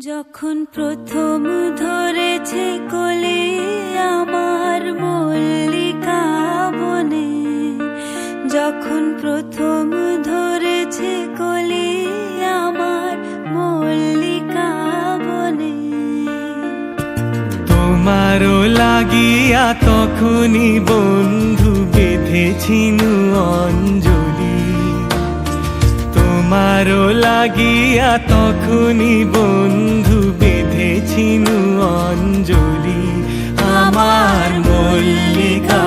যখন প্রথম ধরেছে কলি আমার মল্লিকা বনে, যখন প্রথম ধরেছে কলি আমার মল্লিকা বনে। তোমারও লাগিয়া তখনই বন্ধু বেঁধেছিনু অঞ্জলি, তোমারও লাগিয়া তখনই বন্ধু বেঁধেছিনু অঞ্জলি। আমার মল্লিকা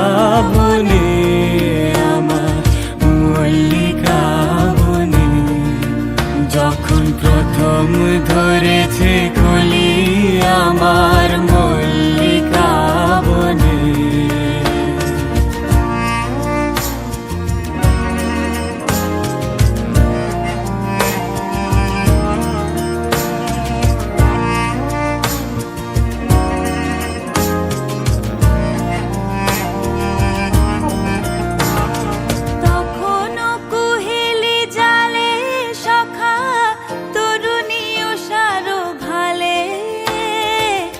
বনে, আমার মল্লিকা বনে, যখন প্রথম ধরেছে কলি আমার মল্লিকা বনে।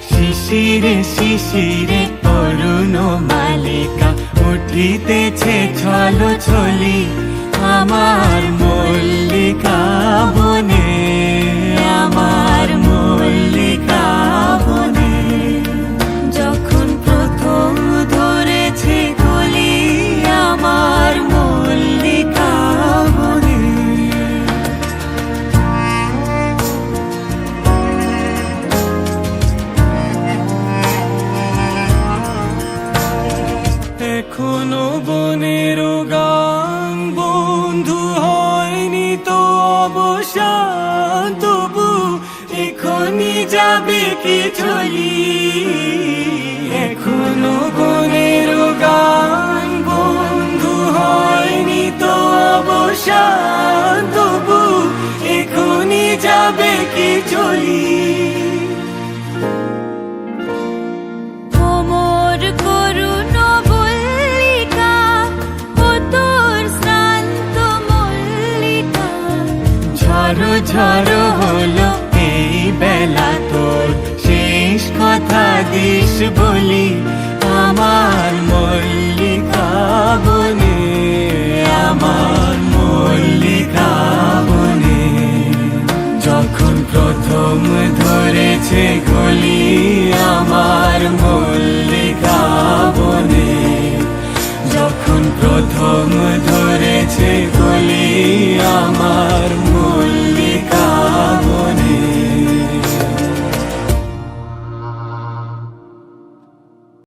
শিশিরে শিশিরে তরুণ মালিকা উঠিতেছে ছলো ছলি আমার মল্লিকা বনে, আমার মল্লিকা বনে, যখন প্রথম ধরেছে কলি আমার মল্লিকা বনে। এখনো বনের গান বন্ধু হয়নি তো অবসান, তবু এখনই যাবে কি চলি। এখনো বনের গান বন্ধু হয়নি তো অবসান, তবু এখনই যাবে কি চলি। ঝড়ো ঝড়ো হলো এই বেলা তোর শেষ কথা দিস বলি আমার মল্লিকা বনে, আমার মল্লিকা বনে, যখন প্রথম ধরেছে কলি আমার মল্লিকা বনে, যখন প্রথম ধরেছে কলি আমার